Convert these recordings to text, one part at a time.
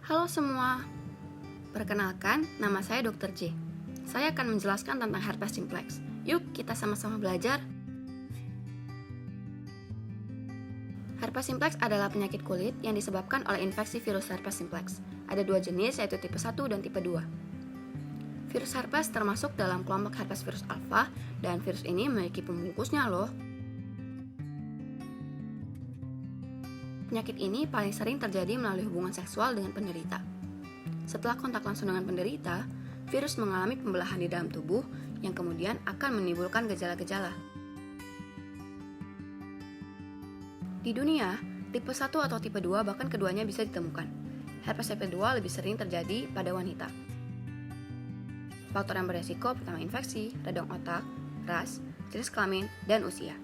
Halo semua, perkenalkan nama saya Dr. J. Saya akan menjelaskan tentang herpes simplex. Yuk kita sama-sama belajar. Herpes simplex adalah penyakit kulit yang disebabkan oleh infeksi virus herpes simplex. Ada dua jenis, yaitu tipe 1 dan tipe 2. Virus herpes termasuk dalam kelompok herpes virus alpha, dan virus ini memiliki pembungkusnya loh. Penyakit ini paling sering terjadi melalui hubungan seksual dengan penderita. Setelah kontak langsung dengan penderita, virus mengalami pembelahan di dalam tubuh yang kemudian akan menimbulkan gejala-gejala. Di dunia, tipe 1 atau tipe 2 bahkan keduanya bisa ditemukan. Herpes tipe 2 lebih sering terjadi pada wanita. Faktor yang beresiko pertama infeksi, radang otak, ras, jenis kelamin, dan usia.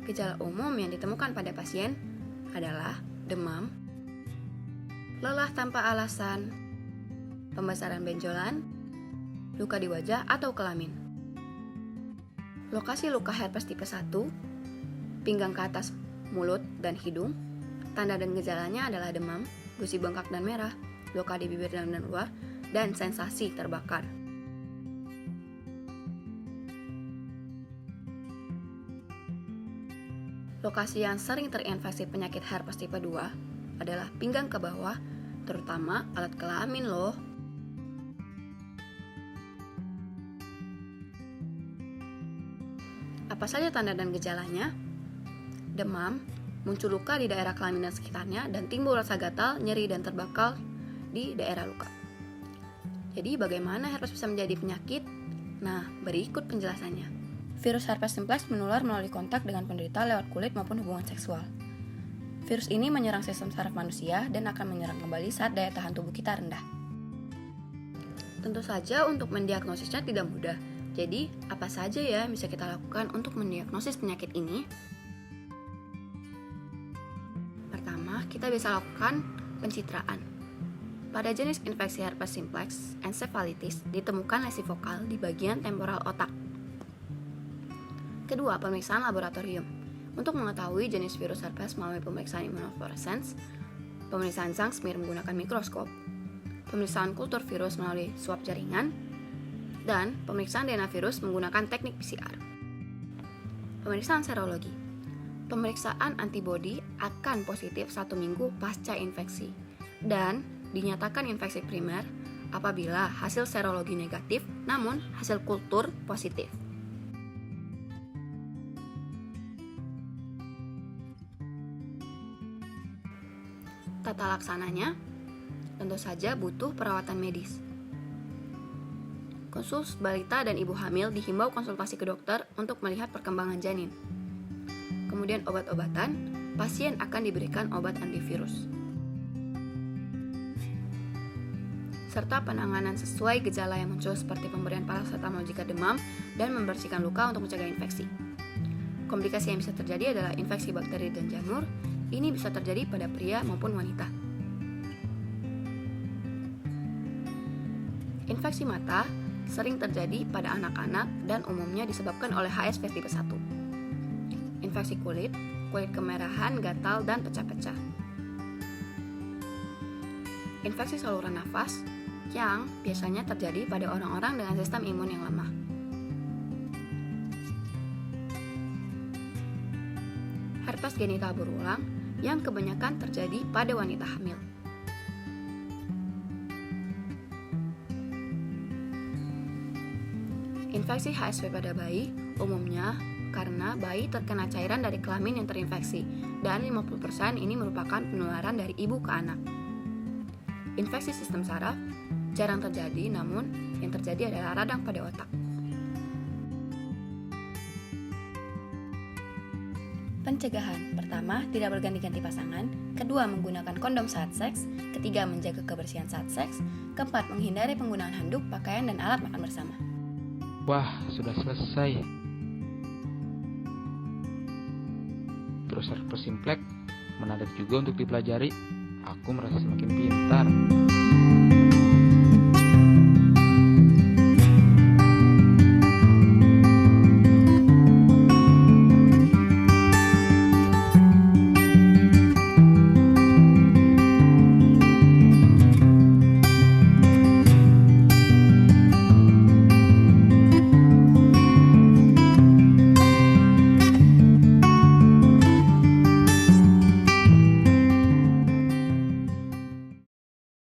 Gejala umum yang ditemukan pada pasien adalah demam, lelah tanpa alasan, pembesaran benjolan, luka di wajah atau kelamin. Lokasi luka herpes tipe 1, pinggang ke atas mulut dan hidung. Tanda dan gejalanya adalah demam, gusi bengkak dan merah, luka di bibir dalam dan luar, dan sensasi terbakar. Lokasi yang sering terinfeksi penyakit herpes tipe 2 adalah pinggang ke bawah, terutama alat kelamin loh. Apa saja tanda dan gejalanya? Demam, muncul luka di daerah kelamin dan sekitarnya, dan timbul rasa gatal, nyeri, dan terbakar di daerah luka. Jadi bagaimana herpes bisa menjadi penyakit? Nah, berikut penjelasannya. Virus herpes simplex menular melalui kontak dengan penderita lewat kulit maupun hubungan seksual. Virus ini menyerang sistem saraf manusia dan akan menyerang kembali saat daya tahan tubuh kita rendah. Tentu saja untuk mendiagnosisnya tidak mudah. Jadi, apa saja ya yang bisa kita lakukan untuk mendiagnosis penyakit ini? Pertama, kita bisa lakukan pencitraan. Pada jenis infeksi herpes simplex, encephalitis, ditemukan lesi vokal di bagian temporal otak. Kedua, pemeriksaan laboratorium. Untuk mengetahui jenis virus herpes melalui pemeriksaan immunofluorescence, pemeriksaan Zhang smear menggunakan mikroskop, pemeriksaan kultur virus melalui swab jaringan, dan pemeriksaan DNA virus menggunakan teknik PCR. Pemeriksaan serologi. Pemeriksaan antibodi akan positif 1 minggu pasca infeksi dan dinyatakan infeksi primer apabila hasil serologi negatif namun hasil kultur positif. Tata laksananya tentu saja butuh perawatan medis. Khusus balita dan ibu hamil dihimbau konsultasi ke dokter untuk melihat perkembangan janin. Kemudian obat-obatan, pasien akan diberikan obat antivirus. Serta penanganan sesuai gejala yang muncul seperti pemberian paracetamol jika demam dan membersihkan luka untuk mencegah infeksi. Komplikasi yang bisa terjadi adalah infeksi bakteri dan jamur. Ini bisa terjadi pada pria maupun wanita. Infeksi mata sering terjadi pada anak-anak dan umumnya disebabkan oleh HSV tipe 1. Infeksi kulit kemerahan, gatal, dan pecah-pecah. Infeksi saluran nafas yang biasanya terjadi pada orang-orang dengan sistem imun yang lemah. Herpes genital berulang yang kebanyakan terjadi pada wanita hamil. Infeksi HSV pada bayi umumnya karena bayi terkena cairan dari kelamin yang terinfeksi, dan 50% ini merupakan penularan dari ibu ke anak. Infeksi sistem saraf jarang terjadi, namun yang terjadi adalah radang pada otak. Pencegahan. Pertama, tidak berganti-ganti pasangan. Kedua, menggunakan kondom saat seks. Ketiga, menjaga kebersihan saat seks. Keempat, menghindari penggunaan handuk, pakaian, dan alat makan bersama. Wah, sudah selesai. Virus herpes simplex menarik juga untuk dipelajari. Aku merasa semakin pintar.